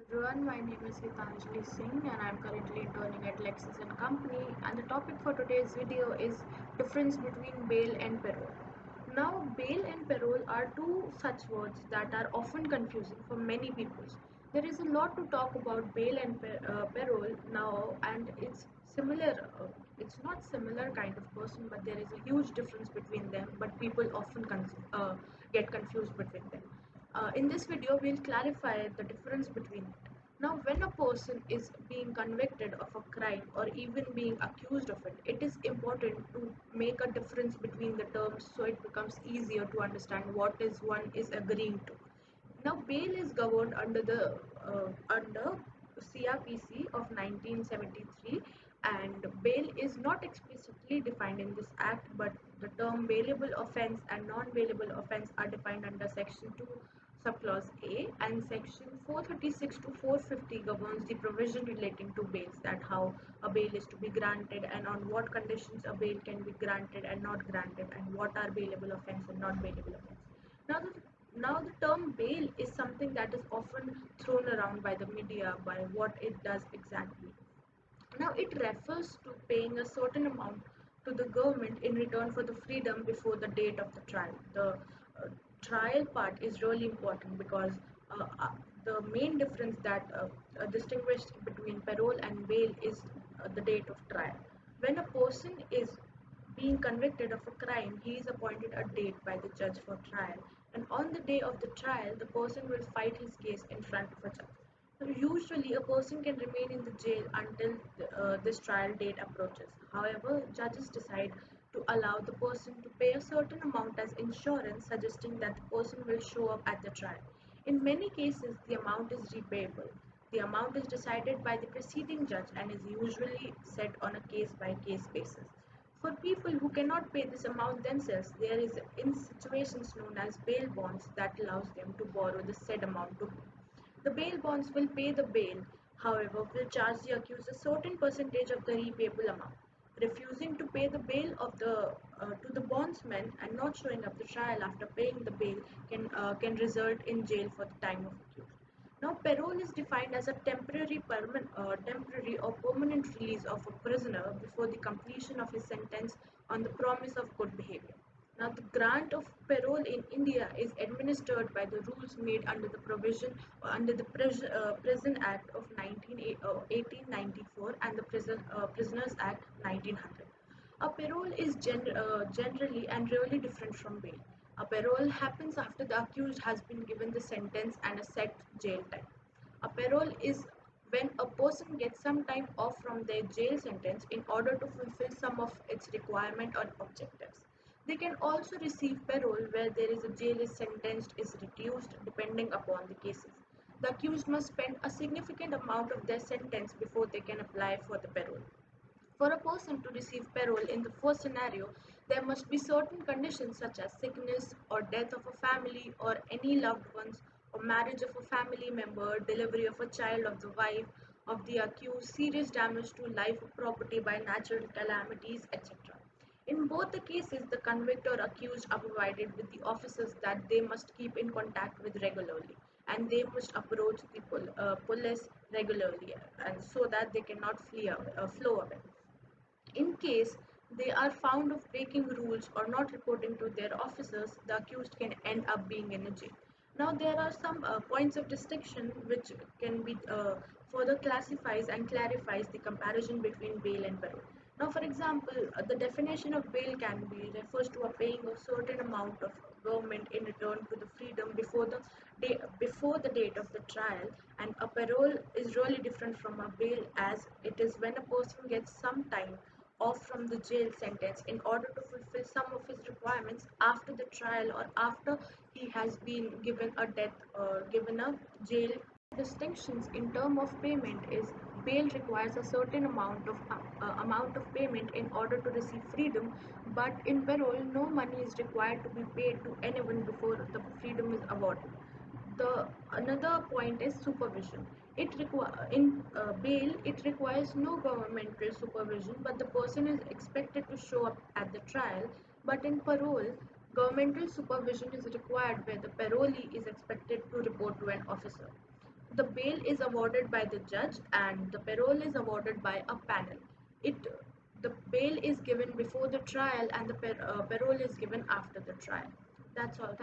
Everyone, my name is Gitanjali Singh and I'm currently interning at Lexis and Company, and the topic for today's video is difference between bail and parole. Now, bail and parole are two such words that are often confusing for many people. There is a lot to talk about bail and parole now, and it's similar. It's not similar kind of person, but there is a huge difference between them. But people often get confused between them. In this video, we'll clarify the difference between it. Now, when a person is being convicted of a crime or even being accused of it, it is important to make a difference between the terms so it becomes easier to understand what is one is agreeing to. Now, bail is governed under CRPC of 1973, and bail is not explicitly defined in this act, but the term bailable offence and non-bailable offence are defined under Section 2, subclause A, and Section 436 to 450 governs the provision relating to bails, that how a bail is to be granted and on what conditions a bail can be granted and not granted, and what are bailable offence and not bailable offence. Now, the term bail is something that is often thrown around by the media by what it does exactly. Now, it refers to paying a certain amount to the government in return for the freedom before the date of the trial. The trial part is really important because uh, uh, the main difference that distinguishes between parole and bail is the date of trial. When a person is being convicted of a crime, he is appointed a date by the judge for trial, and on the day of the trial, the person will fight his case in front of a judge. So usually, a person can remain in the jail until this trial date approaches. However, judges decide to allow the person to pay a certain amount as insurance, suggesting that the person will show up at the trial. In many cases, the amount is repayable. The amount is decided by the preceding judge and is usually set on a case by case basis. For people who cannot pay this amount themselves, there is in situations known as bail bonds that allows them to borrow the said amount to pay. The bail bonds will pay the bail, however, will charge the accused a certain percentage of the repayable amount. Refusing to pay the bail to the bondsman and not showing up the trial after paying the bail can result in jail for the time of accused. Now, parole is defined as a temporary or permanent release of a prisoner before the completion of his sentence on the promise of good behavior. Now, the grant of parole in India is administered by the rules made under the provision under the Prison Act of 1894 and the Prisoners Act 1900. A parole is generally and really different from bail. A parole happens after the accused has been given the sentence and a set jail time. A parole is when a person gets some time off from their jail sentence in order to fulfill some of its requirement or objectives. They can also receive parole where there is a jail is sentenced is reduced depending upon the cases. The accused must spend a significant amount of their sentence before they can apply for the parole. For a person to receive parole in the first scenario, there must be certain conditions such as sickness or death of a family or any loved ones, or marriage of a family member, delivery of a child of the wife of the accused, serious damage to life or property by natural calamities, etc. In both the cases, the convict or accused are provided with the officers that they must keep in contact with regularly, and they must approach the police regularly, and so that they cannot flow away. In case they are found of breaking rules or not reporting to their officers, the accused can end up being in a jail. Now, there are some points of distinction which can be further classifies and clarifies the comparison between bail and parole. Now, for example, the definition of bail can be refers to a paying a certain amount of government in return to the freedom before the date of the trial, and a parole is really different from a bail as it is when a person gets some time off from the jail sentence in order to fulfill some of his requirements after the trial or after he has been given a death or given a jail. Distinctions in term of payment is bail requires a certain amount of payment in order to receive freedom, but in parole no money is required to be paid to anyone before the freedom is awarded. The another point is supervision. In bail it requires no governmental supervision, but the person is expected to show up at the trial. But in parole, governmental supervision is required where the parolee is expected to report to an officer. The bail is awarded by the judge and the parole is awarded by a panel. It the bail is given before the trial and the parole is given after the trial. That's all. Thank